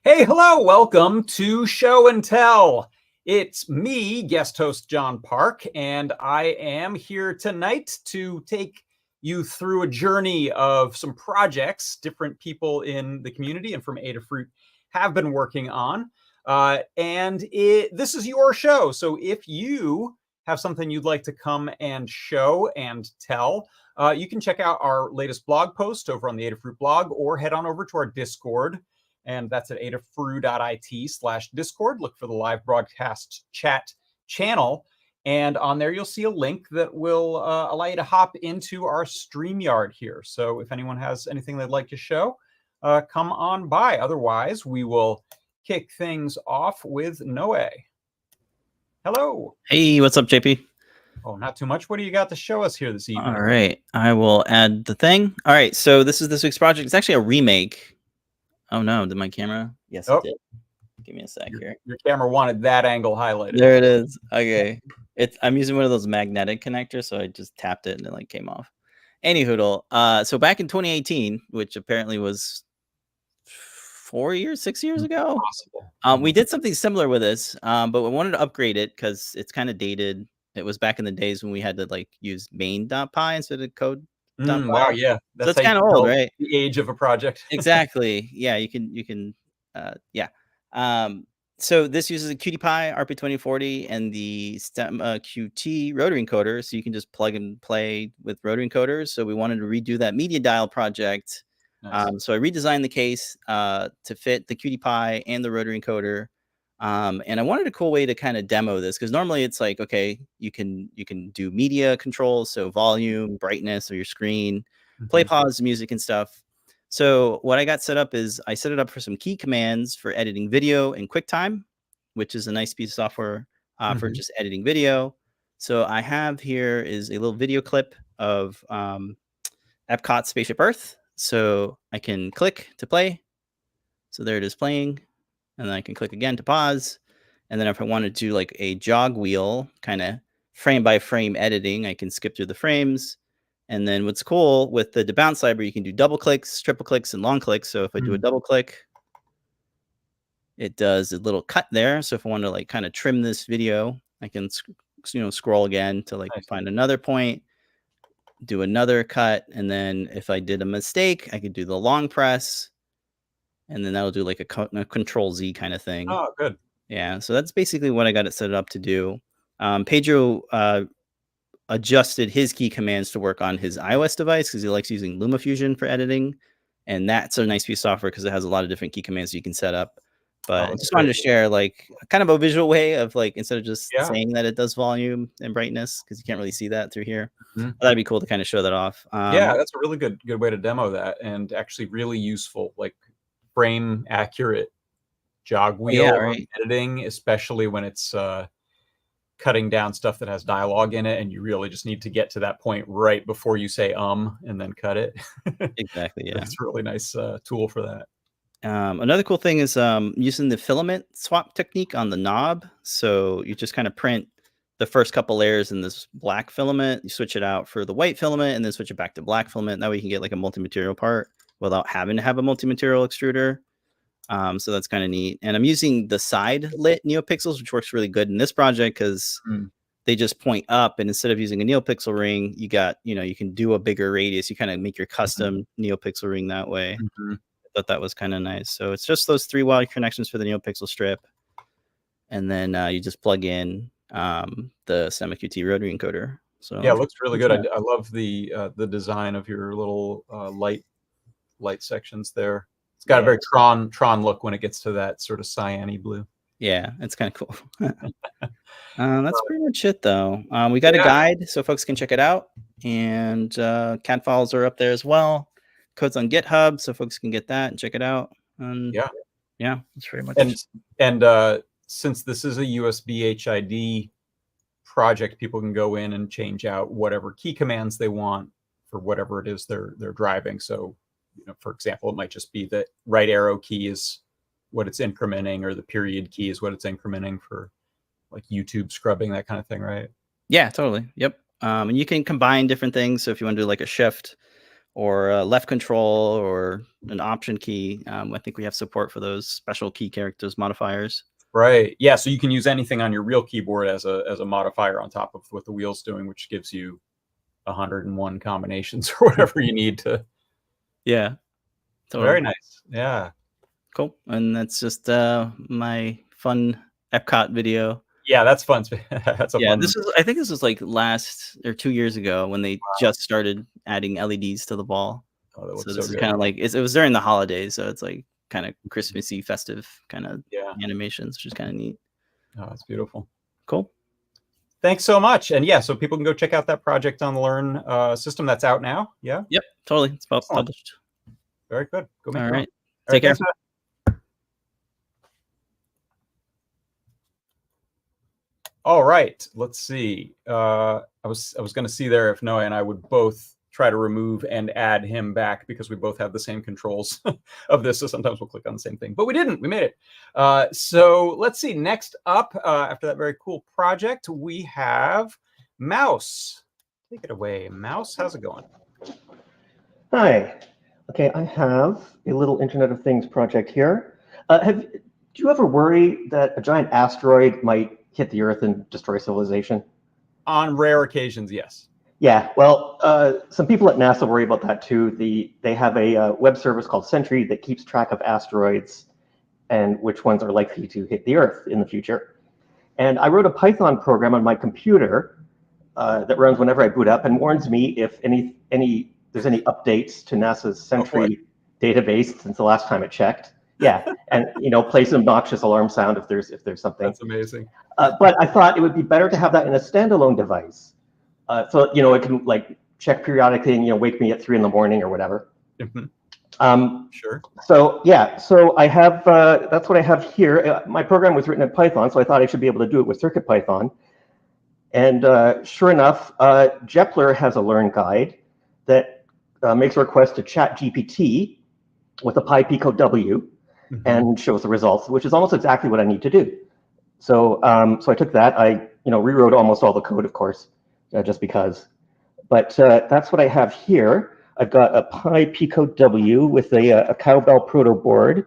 Hey, hello, welcome to Show and Tell. It's me, guest host John Park, and I am here tonight to take you through a journey of some projects different people in the community and from Adafruit have been working on. This is your show, so if you have something you'd like to come and show and tell, you can check out our latest blog post over on the Adafruit blog or head on over to our Discord. And that's at adafruit.it/Discord. Look for the live broadcast chat channel. And on there, you'll see a link that will allow you to hop into our StreamYard here. So if anyone has anything they'd like to show, come on by. Otherwise, we will kick things off with Noe. Hello. Hey, what's up, JP? Oh, not too much. What do you got to show us here this evening? All right, I will add the thing. All right, so this is this week's project. It's actually a remake. Oh no, did my camera? Yes, it did. Give me a sec here. Your camera wanted that angle highlighted. There it is. Okay. I'm using one of those magnetic connectors, so I just tapped it and it like came off. Anyhoodle, so back in 2018, which apparently was 6 years ago, we did something similar with this, but we wanted to upgrade it because it's kind of dated. It was back in the days when we had to like use main.py instead of code. Wow, yeah, that's so kind of old, right? The age of a project. Exactly. Yeah, you can. Yeah. So this uses a QtPy RP2040 and the STEM QT rotary encoder, so you can just plug and play with rotary encoders. So we wanted to redo that media dial project. Nice. So I redesigned the case to fit the QtPy and the rotary encoder. And I wanted a cool way to kind of demo this, because normally it's like, okay, you can do media controls, so volume, brightness of your screen, play, pause, music and stuff. So what I got set up is I set it up for some key commands for editing video in QuickTime, which is a nice piece of software for just editing video. So I have here is a little video clip of Epcot Spaceship Earth. So I can click to play. So there it is playing. And then I can click again to pause. And then if I wanted to do like a jog wheel, kind of frame by frame editing, I can skip through the frames. And then what's cool with the debounce library, you can do double clicks, triple clicks, and long clicks. So if I do a double click, it does a little cut there. So if I want to like kind of trim this video, I can scroll again to like find another point, do another cut. And then if I did a mistake, I could do the long press. And then that'll do like a Control Z kind of thing. Oh, good. Yeah, so that's basically what I got it set up to do. Pedro adjusted his key commands to work on his iOS device because he likes using LumaFusion for editing. And that's a nice piece of software because it has a lot of different key commands you can set up. But I just wanted to share like kind of a visual way of like, instead of just saying that it does volume and brightness, because you can't really see that through here. That'd be cool to kind of show that off. Yeah, that's a really good way to demo that, and actually really useful, like frame accurate jog wheel editing, especially when it's cutting down stuff that has dialogue in it and you really just need to get to that point right before you say and then cut it. Exactly. Yeah, it's a really nice tool for that. Another cool thing is using the filament swap technique on the knob. So you just kind of print the first couple layers in this black filament, you switch it out for the white filament, and then switch it back to black filament. That way you can get like a multi-material part without having to have a multi-material extruder. So that's kind of neat. And I'm using the side lit NeoPixels, which works really good in this project because they just point up, and instead of using a NeoPixel ring, you got, you can do a bigger radius. You kind of make your custom NeoPixel ring that way. I thought that was kind of nice. So it's just those 3 wire connections for the NeoPixel strip. And then you just plug in the STEM QT rotary encoder. So yeah, it looks really good. I love the design of your little light sections there. It's got a very Tron look when it gets to that sort of cyan-y blue. Yeah, it's kind of cool. That's pretty much it, though. We got a guide, so folks can check it out. And CAD files are up there as well. Code's on GitHub, so folks can get that and check it out. Yeah, that's pretty much it. And since this is a USB HID project, people can go in and change out whatever key commands they want for whatever it is they're driving. So, for example, it might just be the right arrow key is what it's incrementing, or the period key is what it's incrementing for like YouTube scrubbing, that kind of thing, right? Yeah, totally. Yep. And you can combine different things. So if you want to do like a shift or a left control or an option key. I think we have support for those special key characters modifiers. Right. Yeah. So you can use anything on your real keyboard as a modifier on top of what the wheel's doing, which gives you 101 combinations or whatever you need to. Yeah. Totally. Very nice. Yeah. Cool. And that's just my fun Epcot video. Yeah, that's fun. That's a Yeah, fun. I think this was like last or 2 years ago when they just started adding LEDs to the ball. Oh, that looks So this so is good. kind of like it was during the holidays, so it's like kind of Christmassy, festive kind of animations, which is kind of neat. Oh, that's beautiful. Cool. Thanks so much. And yeah, so people can go check out that project on the Learn system that's out now. Yeah. Yep. Totally. It's published. Very good. Go make All it. right. Take care. All right, let's see. I was going to see there if Noe and I would both try to remove and add him back because we both have the same controls of this. So sometimes we'll click on the same thing, but we didn't. We made it. So let's see. Next up, after that very cool project, we have Mouse. Take it away, Mouse. How's it going? Hi. Okay, I have a little Internet of Things project here. Do you ever worry that a giant asteroid might hit the Earth and destroy civilization? On rare occasions, yes. Yeah, well, some people at NASA worry about that too. They have a web service called Sentry that keeps track of asteroids and which ones are likely to hit the Earth in the future. And I wrote a Python program on my computer that runs whenever I boot up and warns me if there's any updates to NASA's Sentry database since the last time it checked. Yeah, and plays an obnoxious alarm sound if there's something. That's amazing. But I thought it would be better to have that in a standalone device, so it can like check periodically and wake me at 3 a.m. or whatever. Mm-hmm. Sure. So yeah, so I have that's what I have here. My program was written in Python, so I thought I should be able to do it with CircuitPython. And sure enough, Gamblor has a Learn guide that makes a request to ChatGPT with a PyPicoW. Mm-hmm. And shows the results, which is almost exactly what I need to do. So, so I took that. I, rewrote almost all the code, of course, just because. But that's what I have here. I've got a PyPicoW with a cowbell proto board,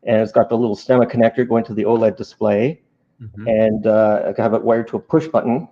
and it's got the little stemma connector going to the OLED display, mm-hmm. And I have it wired to a push button.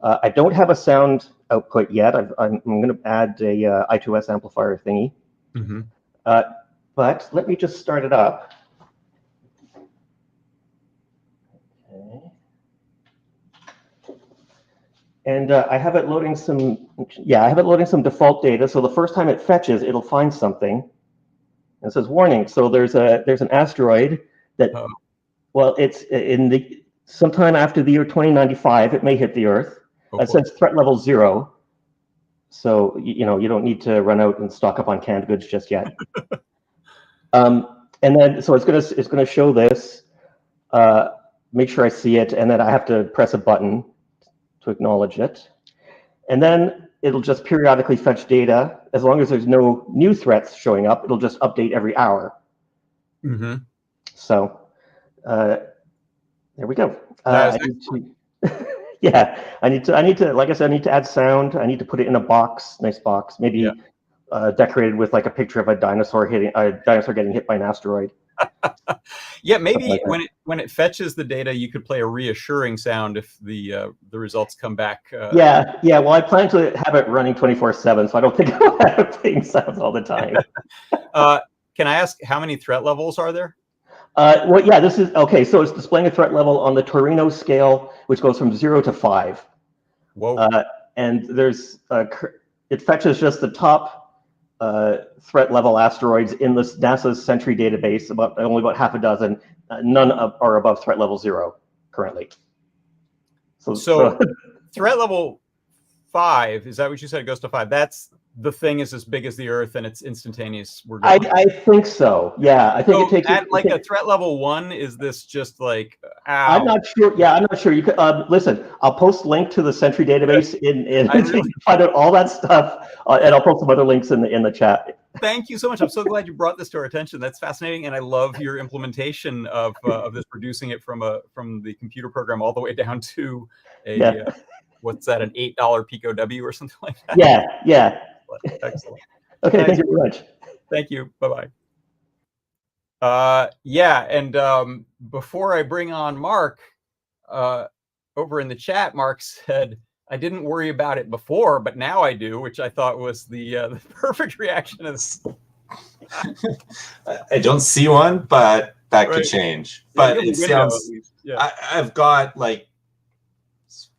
I don't have a sound output yet. I'm going to add a I2S amplifier thingy. Mm-hmm. But let me just start it up. Okay. And I have it loading some, default data. So the first time it fetches, it'll find something. And it says warning. So there's an asteroid that, well, it's sometime after the year 2095, it may hit the Earth. It says threat level 0. So you don't need to run out and stock up on canned goods just yet. And then, so it's gonna show this, make sure I see it, and then I have to press a button to acknowledge it. And then it'll just periodically fetch data. As long as there's no new threats showing up, it'll just update every hour. Mm-hmm. So, there we go. Yeah, I need to, like I said, I need to add sound. I need to put it in a box, nice box, maybe. Yeah. Decorated with like a picture of a dinosaur getting hit by an asteroid. Yeah, maybe like when it fetches the data, you could play a reassuring sound if the results come back. Yeah. Well, I plan to have it running 24/7, so I don't think I'll have playing sounds all the time. Can I ask how many threat levels are there? Well, yeah, this is okay. So it's displaying a threat level on the Torino scale, which goes from 0 to 5. Whoa. And there's it fetches just the top threat level asteroids in this NASA's Sentry database, only about half a dozen. None are above threat level 0 currently. So threat level 5, is that what you said? It goes to 5. That's the thing is as big as the Earth and it's instantaneous. I think so. Yeah, I think it takes a threat level 1. Is this just like? Ow. I'm not sure. Yeah, I'm not sure. You could listen. I'll post link to the Sentry database in find out all that stuff, and I'll post some other links in the chat. Thank you so much. I'm so glad you brought this to our attention. That's fascinating, and I love your implementation of this, reducing it from the computer program all the way down to a what's that, an $8 PicoW or something like that. Yeah. Excellent. Okay, Nice. thank you very much. Thank you. Bye-bye. Yeah, and before I bring on Mark, over in the chat, Mark said, I didn't worry about it before, but now I do, which I thought was the perfect reaction. I don't see one, but that could change. But it sounds, yeah. I've got like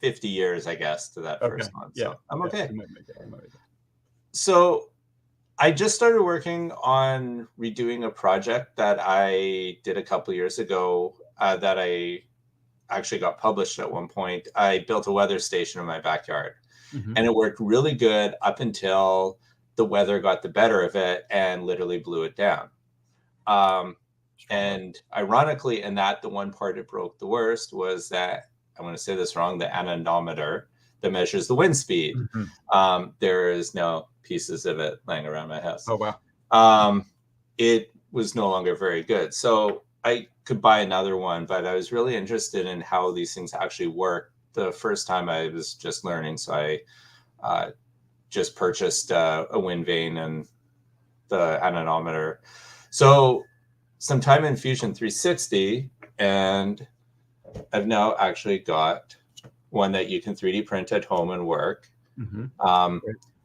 50 years, I guess, to that first one. So I'm okay. So I just started working on redoing a project that I did a couple years ago that I actually got published at one point. I built a weather station in my backyard, and it worked really good up until the weather got the better of it and literally blew it down. And ironically, in that, the one part it broke the worst was that, I'm going to say this wrong, the anemometer that measures the wind speed. There is now pieces of it laying around my house. Oh, wow. It was no longer very good. So I could buy another one, but I was really interested in how these things actually work. The first time I was just learning, so I just purchased a wind vane and the anemometer. So sometime in Fusion 360, and I've now actually got one that you can 3D print at home and work.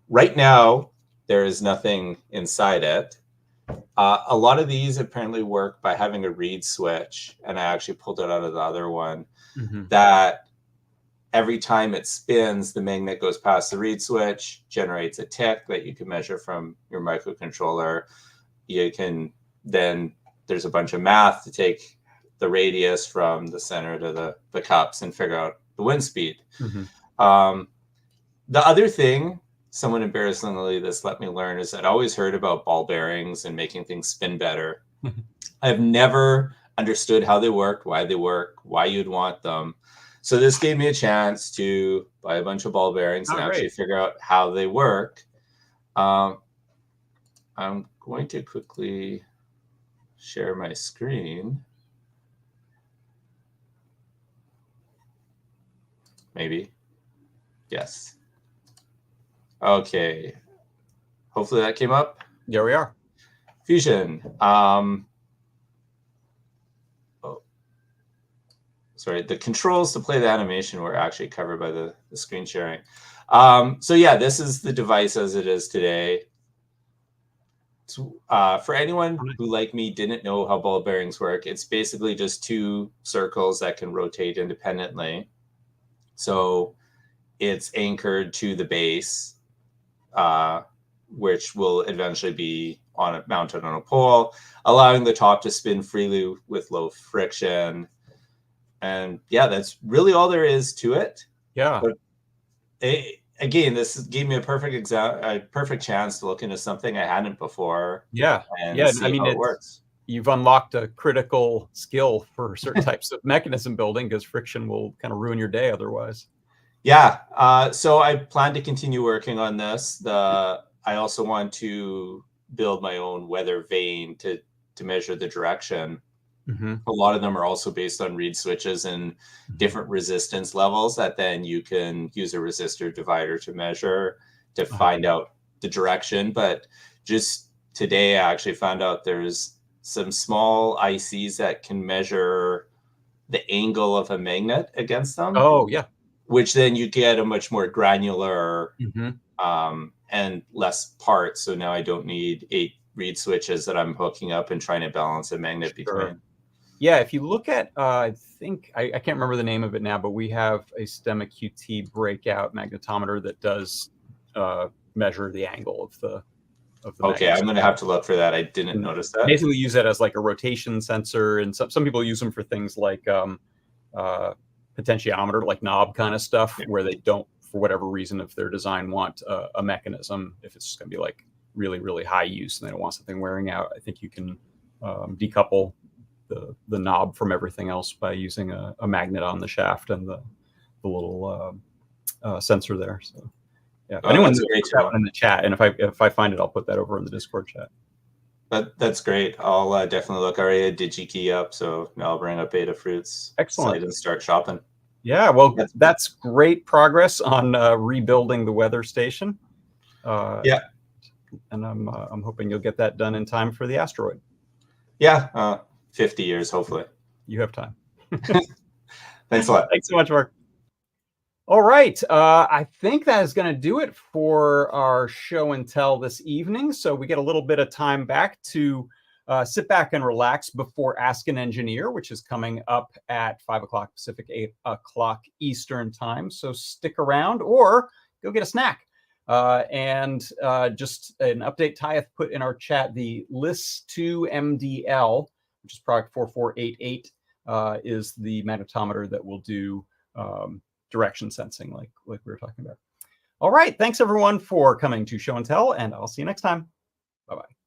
Right now, there is nothing inside it. A lot of these apparently work by having a reed switch, and I actually pulled it out of the other one, that every time it spins, the magnet goes past the reed switch, generates a tick that you can measure from your microcontroller. You can then, there's a bunch of math to take the radius from the center to the cups and figure out the wind speed. The other thing, someone embarrassingly this let me learn, is I'd always heard about ball bearings and making things spin better. I've never understood how they worked, why you'd want them. So this gave me a chance to buy a bunch of ball bearings and actually figure out how they work. I'm going to quickly share my screen. Maybe. Yes. Okay. Hopefully that came up. There we are. Fusion. Sorry, the controls to play the animation were actually covered by the screen sharing. So yeah, this is the device as it is today. For anyone who, like me, didn't know how ball bearings work, it's basically just two circles that can rotate independently. So it's anchored to the base, which will eventually be mounted on a pole, allowing the top to spin freely with low friction. And yeah, that's really all there is to it. Yeah. But again, this gave me a perfect chance to look into something I hadn't before. Yeah. And yeah. see how it works. You've unlocked a critical skill for certain types of mechanism building, because friction will kind of ruin your day otherwise. Yeah. So I plan to continue working on this. I also want to build my own weather vane to measure the direction. A lot of them are also based on reed switches and different resistance levels that then you can use a resistor divider to measure to find out the direction. But just today, I actually found out there's some small ICs that can measure the angle of a magnet against them. Oh, yeah. Which then you get a much more granular and less parts. So now I don't need 8 reed switches that I'm hooking up and trying to balance a magnet between. Yeah, if you look at, I think, I can't remember the name of it now, but we have a STEMMA QT breakout magnetometer that does measure the angle of the Okay, I'm going to have to look for that. I didn't notice that. Basically use that as like a rotation sensor, and some people use them for things like potentiometer, like knob kind of stuff, where they don't, for whatever reason, if their design want a mechanism, if it's going to be like really, really high use and they don't want something wearing out, I think you can decouple the knob from everything else by using a magnet on the shaft and the little sensor there. So yeah, if anyone's in the chat, and if I find it, I'll put that over in the Discord chat. That's great. I'll definitely look. I already had DigiKey up, so now I'll bring up Adafruit's site and start shopping. Yeah, well, that's great progress on rebuilding the weather station. Yeah. and I'm hoping you'll get that done in time for the asteroid. Yeah, 50 years, hopefully. You have time. Thanks a lot. Thanks so much, Mark. All right. I think that is going to do it for our show and tell this evening. So we get a little bit of time back to sit back and relax before Ask an Engineer, which is coming up at 5 o'clock Pacific, 8 o'clock Eastern time. So stick around or go get a snack. And just an update, Tyeth put in our chat, the LIS2MDL, which is product 4488, is the magnetometer that will do direction sensing like we were talking about. All right. Thanks, everyone, for coming to Show and Tell, and I'll see you next time. Bye-bye.